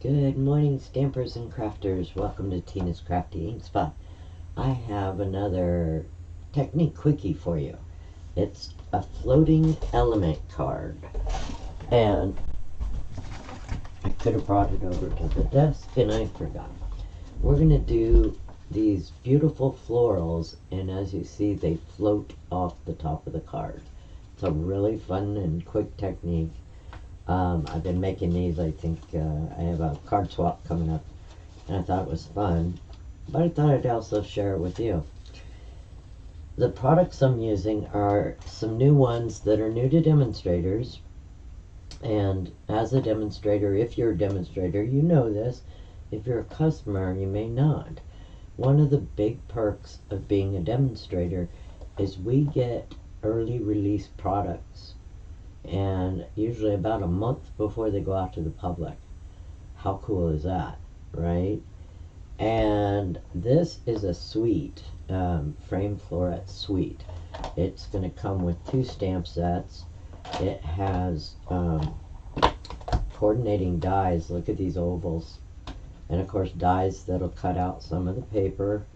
Good morning, stampers and crafters. Welcome to Tina's Crafty Ink Spot. I have another Technique Quickie for you. It's a floating element card. And I could have brought it over to the desk and I forgot. We're going to do these beautiful florals, and as you see, they float off the top of the card. It's a really fun and quick technique. I've been making these. I think I have a card swap coming up, and I thought it was fun, but I thought I'd also share it with you. The products I'm using are some new ones that are new to demonstrators, and as a demonstrator, if you're a demonstrator, you know this. If you're a customer, you may not. One of the big perks of being a demonstrator is we get early release products, and usually about a month before they go out to the public. How cool is that, right? And this is a suite, Fitting Florets suite. It's going to come with 2 stamp sets. It has coordinating dies. Look at these ovals. And of course dies that'll cut out some of the paper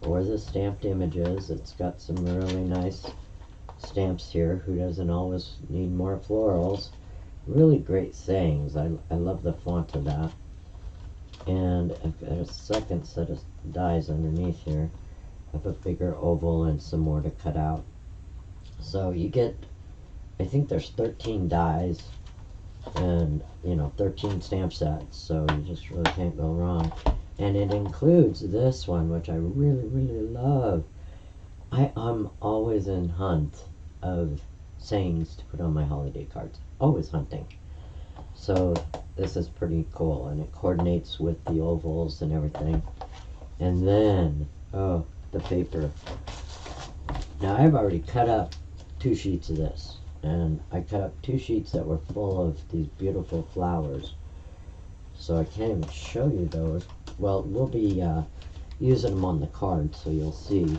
or the stamped images. It's got some really nice stamps here. Who doesn't always need more florals? Really great sayings. I love the font of that. And I've got a second set of dies underneath here. I have a bigger oval and some more to cut out. So you get, I think there's 13 dies and 13 stamp sets, so you just really can't go wrong. And it includes this one, which I really love. I'm always in hunt of sayings to put on my holiday cards. Always hunting. So this is pretty cool, and it coordinates with the ovals and everything. And then, oh, the paper. Now I've already cut up 2 sheets of this, and I cut up 2 sheets that were full of these beautiful flowers. So I can't even show you those. Well, we'll be using them on the card, so you'll see.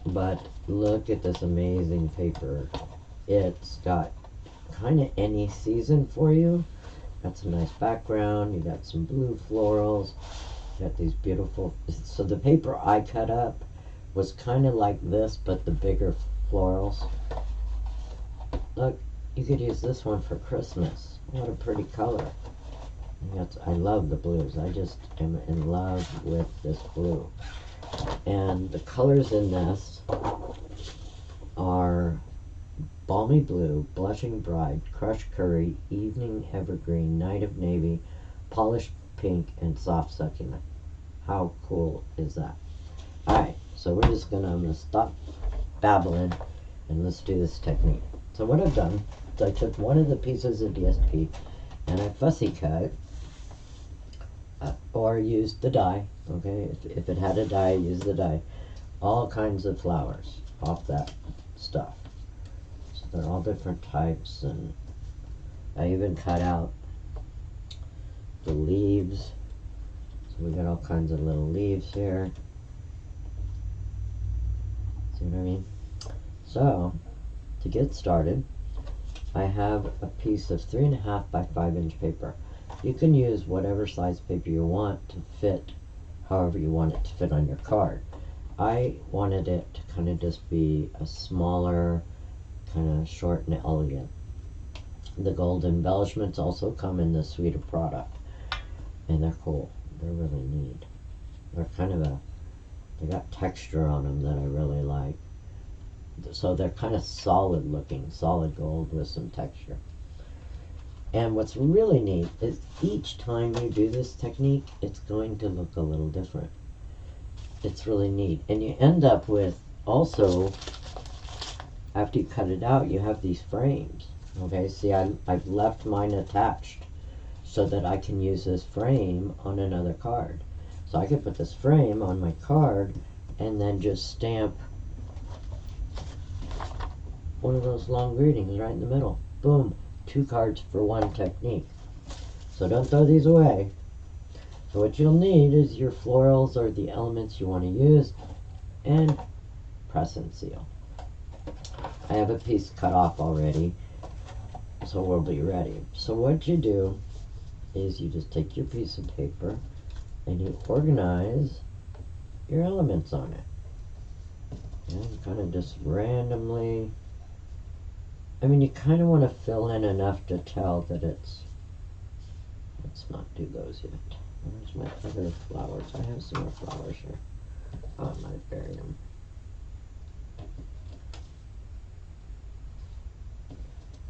But look at this amazing paper. It's got kind of any season for you. That's a nice background. You got some blue florals. You got these beautiful. So the paper I cut up was kind of like this, but the bigger florals. Look, you could use this one for Christmas. What a pretty color. I love the blues. I just am in love with this blue. And the colors in this are Balmy Blue, Blushing Bride, Crushed Curry, Evening Evergreen, Night of Navy, Polished Pink, and Soft Succulent. How cool is that? Alright, so I'm gonna stop babbling and let's do this technique. So what I've done is I took one of the pieces of DSP and I fussy cut, or used the die. Okay, if it had a die, use the die. All kinds of flowers off that stuff. So they're all different types, and I even cut out the leaves. So we got all kinds of little leaves here. See what I mean? So, to get started, I have a piece of 3.5 by 5 inch paper. You can use whatever size paper you want to fit however you want it to fit on your card. I wanted it to kind of just be a smaller, kind of short and elegant. The gold embellishments also come in this suite of product, and they're cool. They're really neat. They're they got texture on them that I really like. So they're kind of solid looking, solid gold with some texture. And what's really neat is each time you do this technique, it's going to look a little different. It's really neat. And you end up with also, after you cut it out, you have these frames. Okay, see, I've left mine attached so that I can use this frame on another card. So I could put this frame on my card and then just stamp one of those long greetings right in the middle. Boom. 2 cards for 1 technique. So don't throw these away. So what you'll need is your florals or the elements you want to use, and press and seal. I have a piece cut off already, so we'll be ready. So what you do is you just take your piece of paper and you organize your elements on it. And kind of just randomly, I mean, you kind of want to fill in enough to tell that it's, let's not do those yet. Where's my other flowers? I have some more flowers here. Oh, I might have buried them.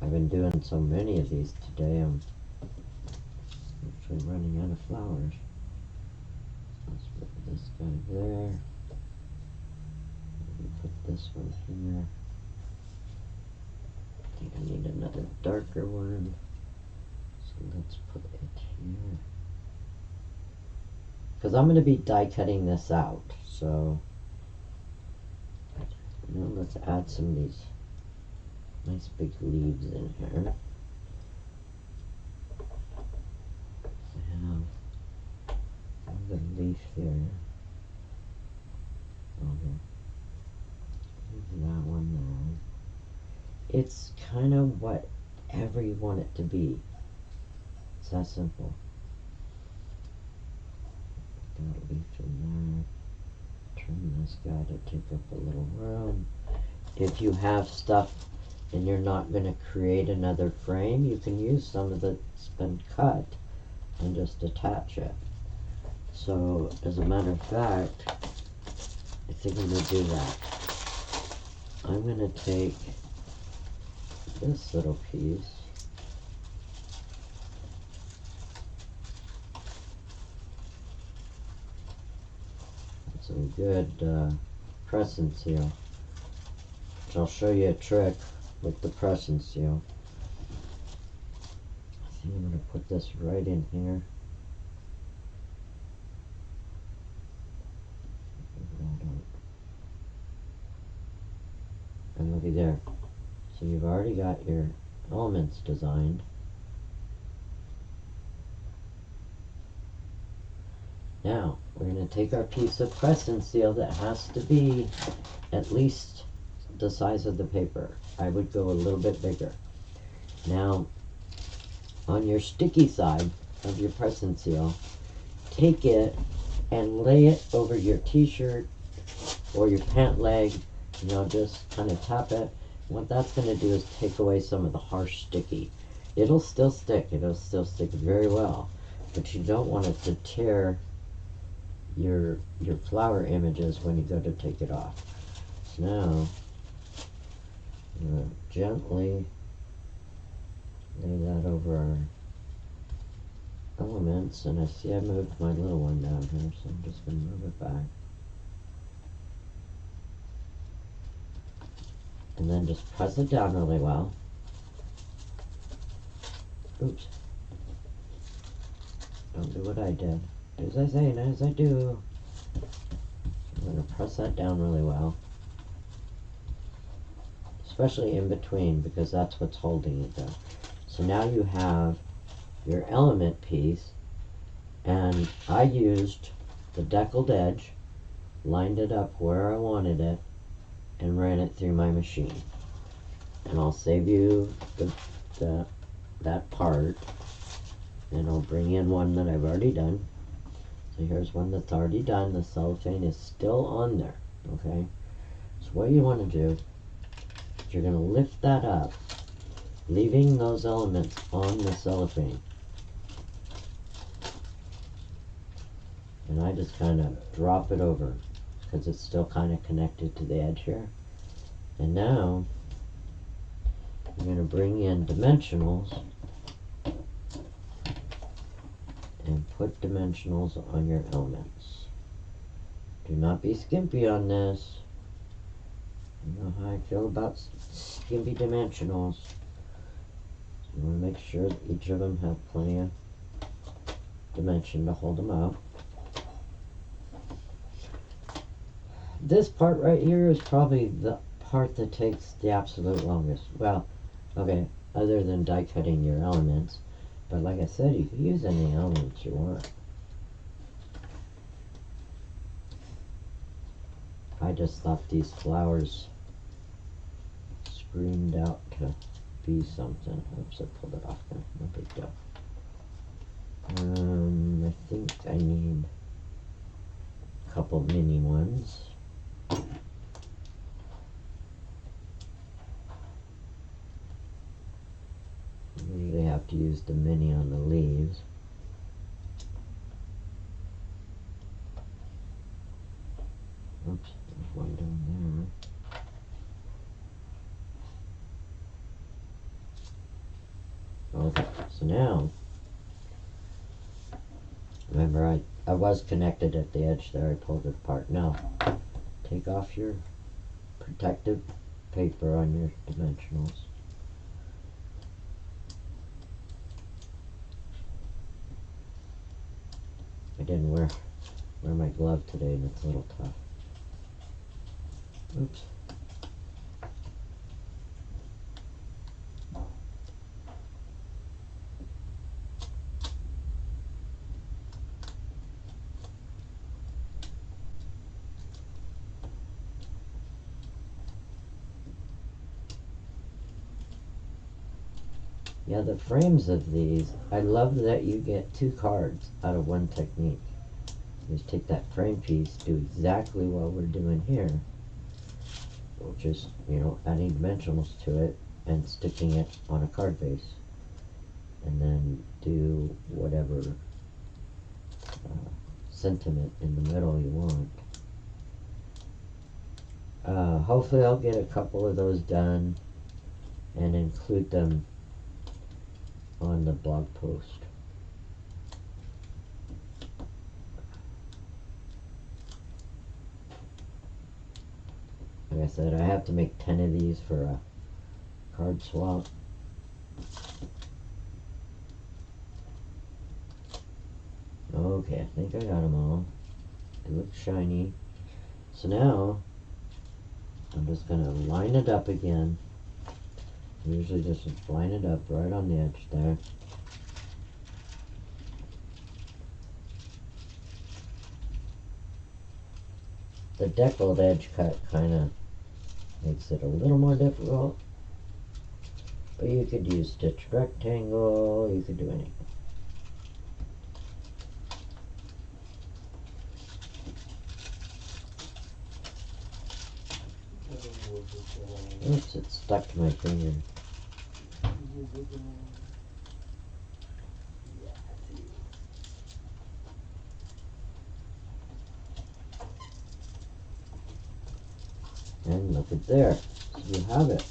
I've been doing so many of these today, I'm actually running out of flowers. Let's put this guy there. Maybe put this one here. I think I need another darker one. So let's put it here. Because I'm going to be die cutting this out, so let's add some of these nice big leaves in here. I have another leaf here. Okay. Leave that one there. It's kind of whatever you want it to be. It's that simple. That leaf in there. Turn this guy to take up a little room. If you have stuff and you're not going to create another frame, you can use some of that's been cut and just attach it. So, as a matter of fact, I think I'm going to do that. I'm going to take this little piece with some good press and seal. I'll show you a trick with the press and seal. I think I'm going to put this right in here. And looky there. So you've already got your elements designed. Now, we're going to take our piece of press and seal that has to be at least the size of the paper. I would go a little bit bigger. Now, on your sticky side of your press and seal, take it and lay it over your t-shirt or your pant leg. Just kind of tap it. What that's going to do is take away some of the harsh sticky. It'll still stick. It'll still stick very well. But you don't want it to tear your flower images when you go to take it off. So now, I'm going to gently lay that over our elements. And I see I moved my little one down here, so I'm just going to move it back. And then just press it down really well. Oops. Don't do what I did. Do as I say and as I do. I'm going to press that down really well. Especially in between, because that's what's holding it there. So now you have your element piece. And I used the deckled edge, lined it up where I wanted it, and ran it through my machine. And I'll save you that part, and I'll bring in one that I've already done. So here's one that's already done. The cellophane is still on there, okay? So what you want to do is you're going to lift that up, leaving those elements on the cellophane. And I just kind of drop it over, because it's still kind of connected to the edge here. And now, I'm going to bring in dimensionals and put dimensionals on your elements. Do not be skimpy on this. You know how I feel about skimpy dimensionals. So you want to make sure that each of them have plenty of dimension to hold them out. This part right here is probably the part that takes the absolute longest. Well, okay, other than die cutting your elements. But like I said, you can use any elements you want. I just thought these flowers screamed out to be something. Oops, I pulled it off there. No big deal. I need a couple mini ones. Usually have to use the mini on the leaves. Oops, there's one down there. Okay, so now, remember I was connected at the edge there, I pulled it apart. Now, take off your protective paper on your dimensionals. I didn't wear my glove today and it's a little tough. Oops. Yeah, the frames of these, I love that you get 2 cards out of one technique. You just take that frame piece, do exactly what we're doing here, which is, adding dimensionals to it and sticking it on a card base. And then do whatever sentiment in the middle you want. Hopefully I'll get a couple of those done and include them on the blog post. Like I said, I have to make 10 of these for a card swap. Okay, I think I got them all. It looks shiny. So now, I'm just going to line it up again. Usually just line it up right on the edge there. The deckled edge cut kind of makes it a little more difficult. But you could use stitch rectangle, you could do anything. Oops, it stuck to my finger. And look at there. So you have it.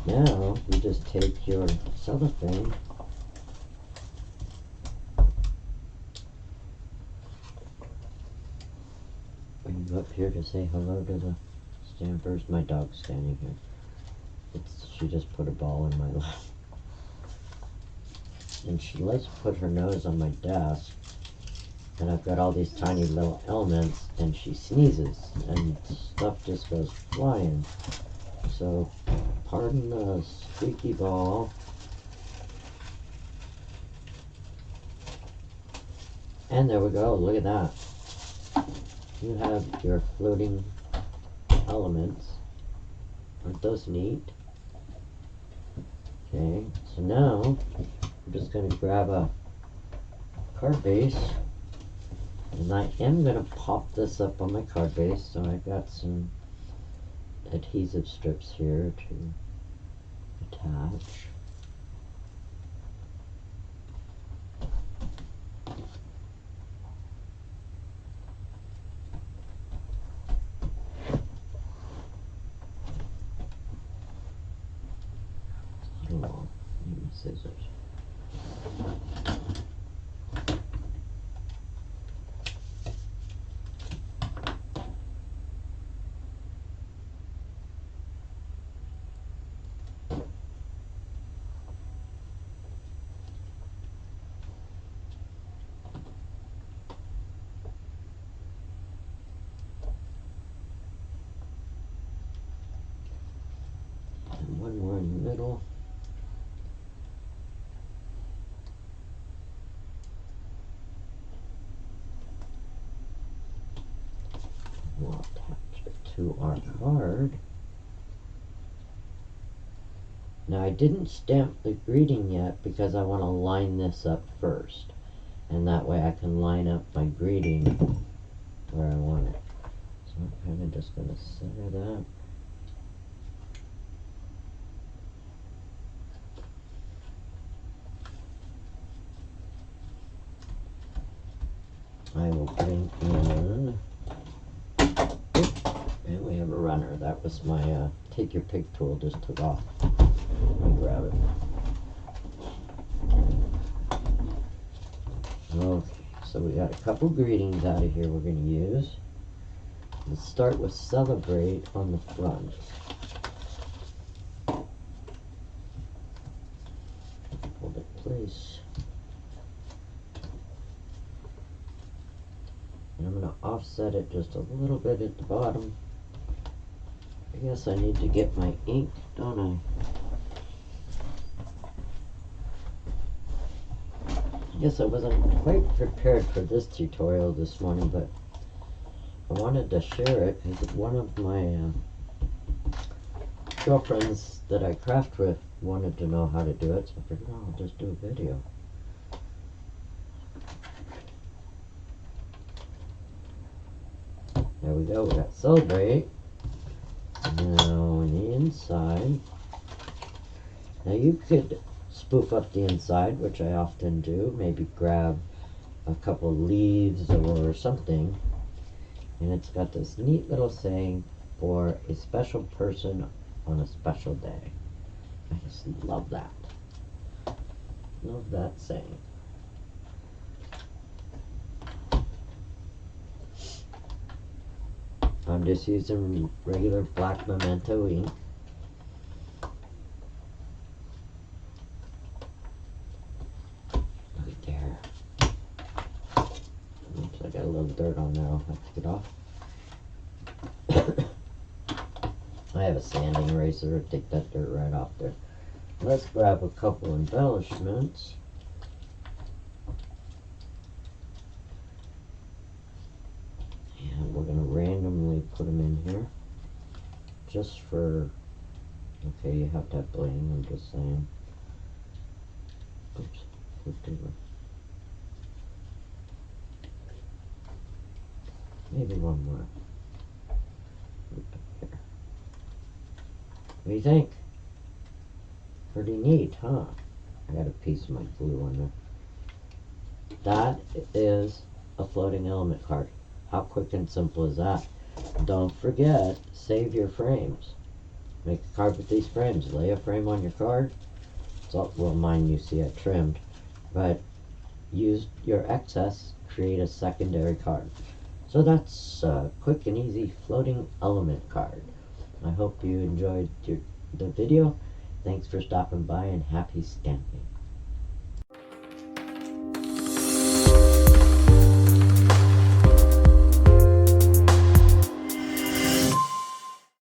Now you just take your cellophane and you go up here to say hello to the stampers. My dog's standing here. She just put a ball in my lap. And she likes to put her nose on my desk. And I've got all these tiny little elements, and she sneezes, and stuff just goes flying. So, pardon the squeaky ball. And there we go, look at that. You have your floating elements. Aren't those neat? Okay, so now I'm just going to grab a card base, and I am going to pop this up on my card base. So I've got some adhesive strips here to attach. It's a little long. I need my scissors. One more in the middle. We'll attach it to our card. Now I didn't stamp the greeting yet because I want to line this up first. and that way I can line up my greeting where I want it. So I'm kind of just going to center that. I will bring in, and we have a runner. That was my take your pick tool, just took off. Let me grab it. Okay, so we got a couple greetings out of here we're going to use. Let's start with celebrate on the front. Hold it in place. And I'm going to offset it just a little bit at the bottom. I guess I need to get my ink, don't I guess I wasn't quite prepared for this tutorial this morning, but I wanted to share it because one of my girlfriends that I craft with wanted to know how to do it, so I figured, oh, I'll just do a video. There we go, we got celebrate. Now on the inside, now you could spoof up the inside, which I often do, maybe grab a couple leaves or something, and it's got this neat little saying, for a special person on a special day. I just love that. Love that saying. I'm just using regular black Memento ink. Right there. Oops, I got a little dirt on there. I'll have to get off. I have a sanding eraser to take that dirt right off there. Let's grab a couple embellishments. And we're going to randomly put them in here. Just for, okay, you have to have bling, I'm just saying. Oops, flipped over. Maybe one more. Here. What do you think? Pretty neat, huh? I got a piece of my glue on there. That is a floating element card. How quick and simple is that? Don't forget, save your frames. Make a card with these frames. Lay a frame on your card. So, well, mine you see I trimmed. But use your excess, create a secondary card. So that's a quick and easy floating element card. I hope you enjoyed the video. Thanks for stopping by and happy stamping.